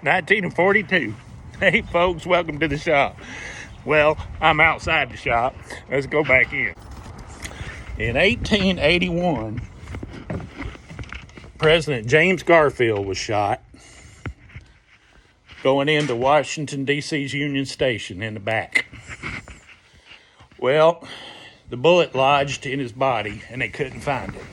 1942. Hey folks, welcome to the shop. Well, I'm outside the shop. Let's go back in. In 1881, President James Garfield was shot going into Washington, D.C.'s Union Station in the back. Well, the bullet lodged in his body and they couldn't find it.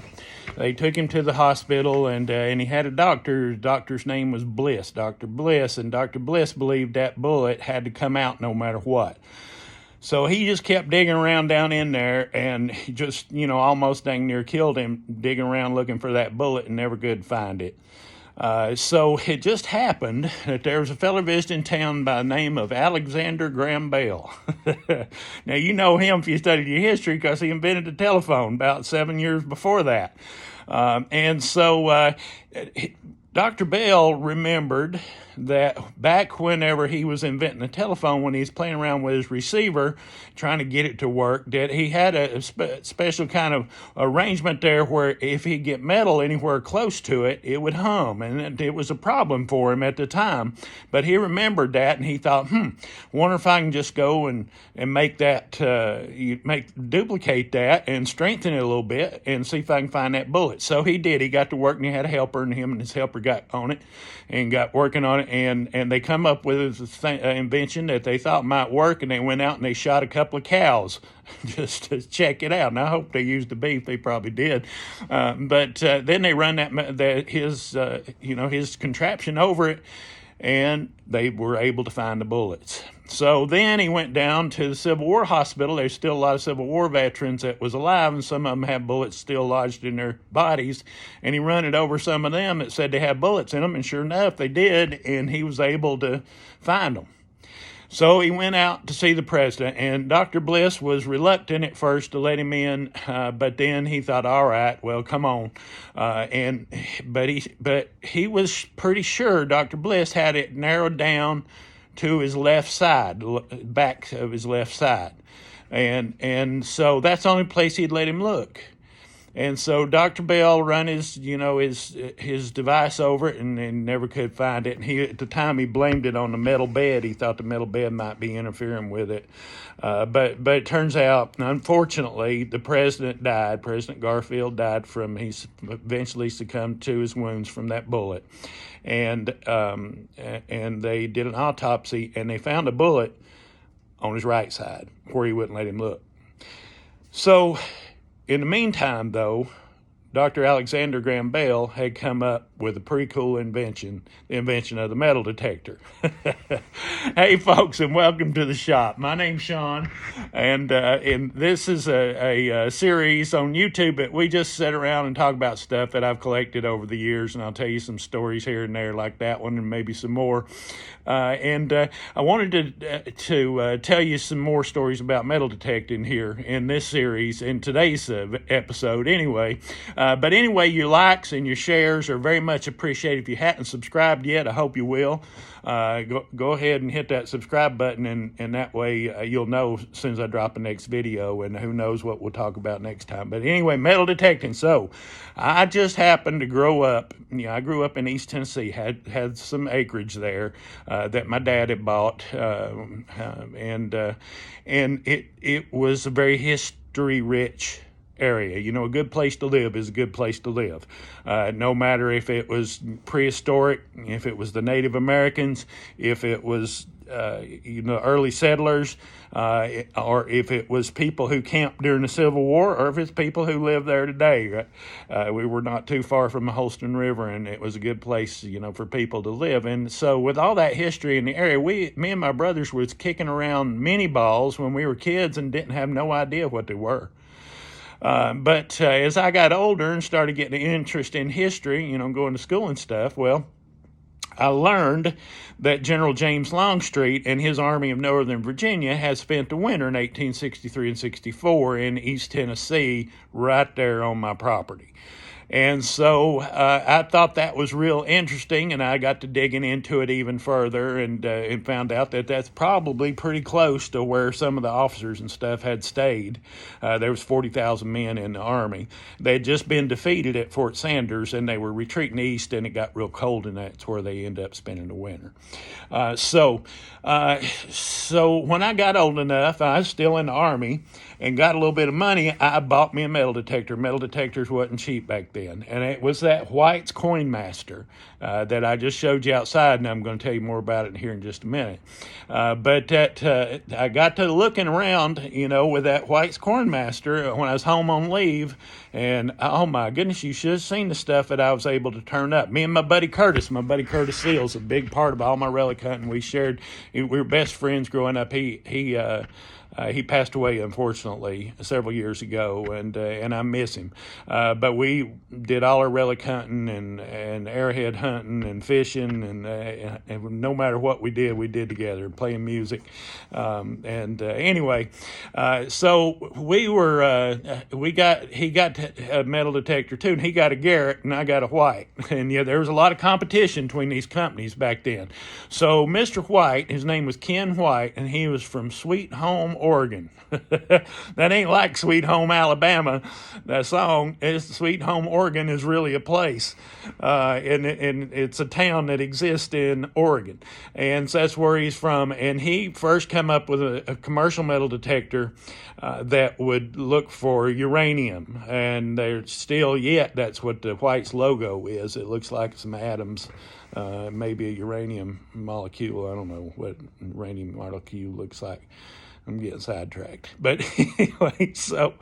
They took him to the hospital, and he had a doctor. The doctor's name was Bliss, Dr. Bliss, and Dr. Bliss believed that bullet had to come out no matter what. So he just kept digging around down in there, and he just, almost dang near killed him, digging around looking for that bullet and never could find it. So it just happened that there was a fellow visiting town by the name of Alexander Graham Bell. Now, you know him if you studied your history because he invented the telephone about 7 years before that. And so Dr. Bell remembered that back whenever he was inventing the telephone, when he was playing around with his receiver, trying to get it to work, that he had a special kind of arrangement there where if he'd get metal anywhere close to it, it would hum. And it was a problem for him at the time. But he remembered that, and he thought, wonder if I can just go and make that, duplicate that and strengthen it a little bit and see if I can find that bullet. So he did. He got to work, and he had a helper, and him and his helper got on it and got working on it. And they come up with an invention that they thought might work, and they went out and they shot a couple of cows just to check it out. And I hope they used the beef. They probably did. But then they run his contraption over it, and they were able to find the bullets. So then he went down to the Civil War hospital. There's still a lot of Civil War veterans that was alive, and some of them have bullets still lodged in their bodies. And he run it over some of them that said they had bullets in them, and sure enough, they did, and he was able to find them. So he went out to see the president, and Dr. Bliss was reluctant at first to let him in, but then he thought, all right, well, come on. But he was pretty sure Dr. Bliss had it narrowed down to his left side, back of his left side. And so that's the only place he'd let him look. And so Dr. Bell run his device over it and never could find it. And at the time, he blamed it on the metal bed. He thought the metal bed might be interfering with it. But it turns out, unfortunately, the president died. President Garfield died he eventually succumbed to his wounds from that bullet. And they did an autopsy, and they found a bullet on his right side where he wouldn't let him look. So in the meantime, though, Dr. Alexander Graham Bell had come up with a pretty cool invention, the invention of the metal detector. Hey, folks, and welcome to the shop. My name's Sean, and this is a series on YouTube that we just sit around and talk about stuff that I've collected over the years, and I'll tell you some stories here and there like that one and maybe some more. I wanted to tell you some more stories about metal detecting here in this series, in today's episode anyway. But anyway, your likes and your shares are very much appreciated. If you hadn't subscribed yet, I hope you will. Go ahead and hit that subscribe button, and that way you'll know as soon as I drop the next video, and who knows what we'll talk about next time. But anyway, metal detecting. So I just happened to grow up. I grew up in East Tennessee, had some acreage there that my dad had bought, and it was a very history-rich area. A good place to live is a good place to live. No matter if it was prehistoric, if it was the Native Americans, if it was early settlers, or if it was people who camped during the Civil War, or if it's people who live there today. We were not too far from the Holston River, and it was a good place, for people to live. And so with all that history in the area, me and my brothers was kicking around mini balls when we were kids and didn't have no idea what they were. But as I got older and started getting an interest in history, going to school and stuff, well, I learned that General James Longstreet and his Army of Northern Virginia had spent the winter in 1863 and 64 in East Tennessee, right there on my property. And so I thought that was real interesting, and I got to digging into it even further, and found out that that's probably pretty close to where some of the officers and stuff had stayed. There was 40,000 men in the Army. They had just been defeated at Fort Sanders, and they were retreating east, and it got real cold, and that's where they ended up spending the winter. So when I got old enough, I was still in the Army and got a little bit of money. I bought me a metal detector. Metal detectors wasn't cheap back then, and it was that White's Coinmaster that I just showed you outside, and I'm going to tell you more about it here in just a minute. But I got to looking around, with that White's Coinmaster when I was home on leave, and oh my goodness, you should have seen the stuff that I was able to turn up. Me and my buddy Curtis Seals, a big part of all my relic hunting. We were best friends growing up. He passed away, unfortunately, several years ago, and I miss him. But we did all our relic hunting and arrowhead hunting and fishing, and no matter what we did together, playing music. Anyway, so he got a metal detector too, and he got a Garrett, and I got a White. And yeah, there was a lot of competition between these companies back then. So Mr. White, his name was Ken White, and he was from Sweet Home, Oregon. That ain't like Sweet Home Alabama. That song is Sweet Home Oregon is really a place, and it's a town that exists in Oregon, and so that's where he's from. And he first came up with a commercial metal detector that would look for uranium, and there's still yet that's what the White's logo is. It looks like some atoms. Maybe a uranium molecule. I don't know what uranium molecule looks like. I'm getting sidetracked, but anyway, so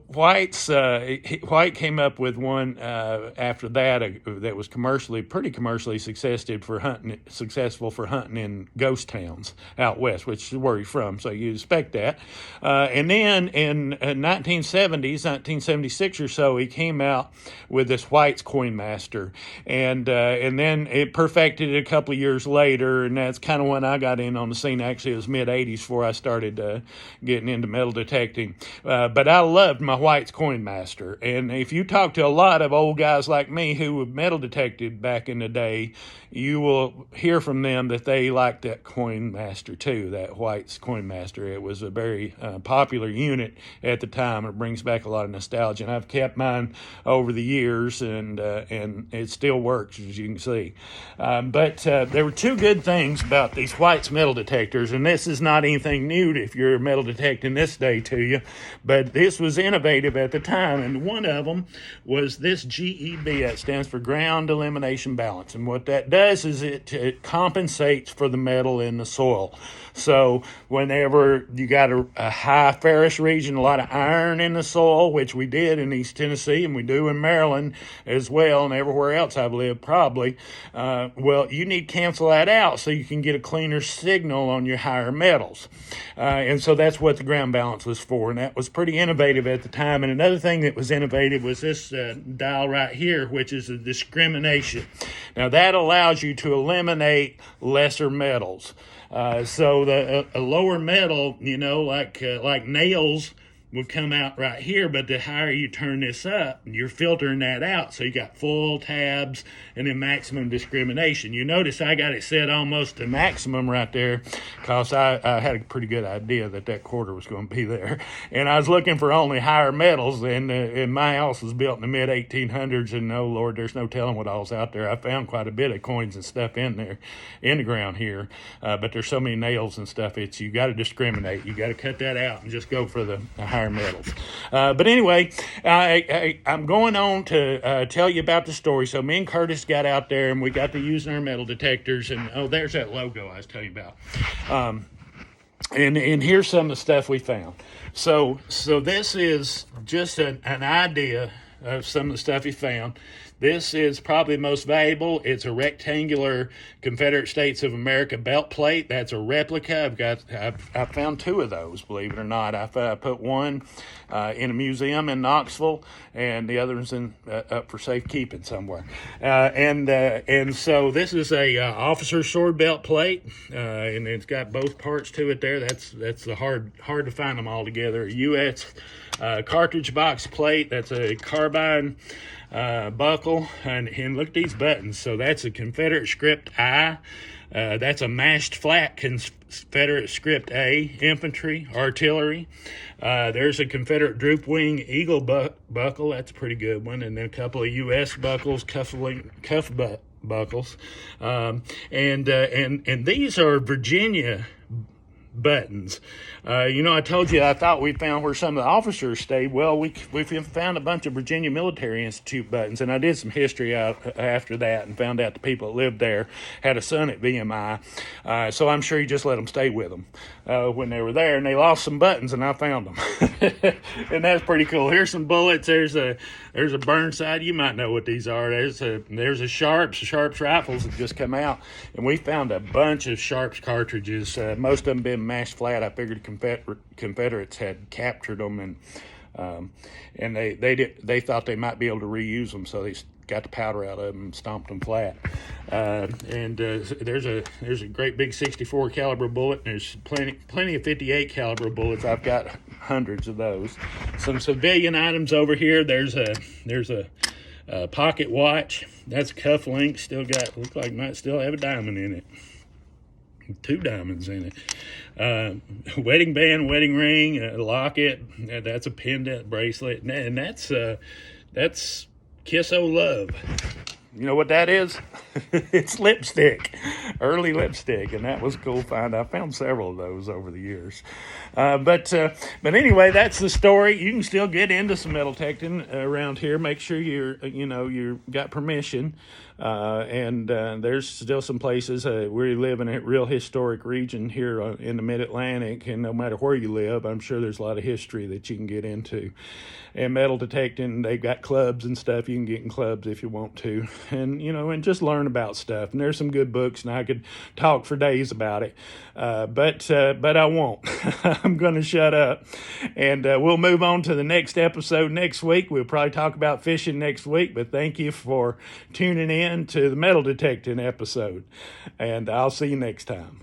White came up with one after that that was pretty commercially successful for hunting in ghost towns out west, which is where he's from. So you expect that. And then in 1976 or so, he came out with this White's Coinmaster, and then it perfected it a couple of years later, and that's kind of when I got in on the scene. Actually, it was mid-'80s before I started getting into metal detecting. But I loved my White's Coinmaster. And if you talk to a lot of old guys like me who have metal detected back in the day, you will hear from them that they liked that Coinmaster too, that White's Coinmaster. It was a very popular unit at the time. It brings back a lot of nostalgia. And I've kept mine over the years, and it still works, as you can see. But there were two good things about these White's metal detectors, and this is not anything new if you're metal detecting this day to you, but this was innovative at the time, and one of them was this GEB. That stands for Ground Elimination Balance, and what that does is it compensates for the metal in the soil. So whenever you got a high ferrous region, a lot of iron in the soil, which we did in East Tennessee, and we do in Maryland as well, and everywhere else I've lived probably, well, you need to cancel that out so you can get a cleaner signal on your higher metals. And so that's what the ground balance was for, and that was pretty innovative at the time. And another thing that was innovative was this dial right here, which is a discrimination. Now that allows you to eliminate lesser metals. So a lower metal, like nails would come out right here, but the higher you turn this up, you're filtering that out. So you got full tabs and then maximum discrimination. You notice I got it set almost to maximum right there because I had a pretty good idea that quarter was going to be there. And I was looking for only higher metals, and my house was built in the mid-1800s, and oh, Lord, there's no telling what all's out there. I found quite a bit of coins and stuff in there, in the ground here, but there's so many nails and stuff, you got to discriminate. You got to cut that out and just go for the higher metals. But anyway, I'm going on to tell you about the story. So me and Curtis got out there, and we got to using our metal detectors, and oh, there's that logo I was telling you about. And here's some of the stuff we found. So this is just an idea of some of the stuff he found. This is probably the most valuable. It's a rectangular Confederate States of America belt plate. That's a replica. I've found two of those, believe it or not. I put one in a museum in Knoxville, and the other one's up for safekeeping somewhere. And so this is a officer sword belt plate, and it's got both parts to it there. That's the hard to find them all together. A U.S. Cartridge box plate. That's a carbine buckle, and look at these buttons. So that's a Confederate script I. That's a mashed flat Confederate script A, infantry, artillery. There's a Confederate droop wing eagle buckle. That's a pretty good one. And then a couple of U.S. buckles, cuff buckles. And these are Virginia buttons. I told you I thought we found where some of the officers stayed. Well, we found a bunch of Virginia Military Institute buttons, and I did some history out after that and found out the people that lived there had a son at VMI. So I'm sure he just let them stay with them when they were there, and they lost some buttons, and I found them. And that's pretty cool. Here's some bullets. There's a Burnside. You might know what these are. There's a Sharps rifles that just come out, and we found a bunch of Sharps cartridges. Most of them been mashed flat. I figured Confederates had captured them, and they thought they might be able to reuse them, so they got the powder out of them and stomped them flat. There's a great big 64 caliber bullet, and there's plenty of 58 caliber bullets. I've got hundreds of those. Some civilian items over here. There's a pocket watch. That's a cuff link. Looks like it might still have a diamond in it. 2 diamonds in it. Wedding band, wedding ring, locket. That's a pendant, bracelet, and that's Kiss O Love. You know what that is? It's lipstick, early lipstick, and that was a cool find. I found several of those over the years. But anyway, that's the story. You can still get into some metal detecting around here. Make sure you got permission. And there's still some places. We live in a real historic region here in the Mid-Atlantic, and no matter where you live, I'm sure there's a lot of history that you can get into. And metal detecting, they've got clubs and stuff. You can get in clubs if you want to, and just learn about stuff. And there's some good books, and I could talk for days about it, but I won't. I'm going to shut up, and we'll move on to the next episode next week. We'll probably talk about fishing next week, but thank you for tuning in to the metal detecting episode, and I'll see you next time.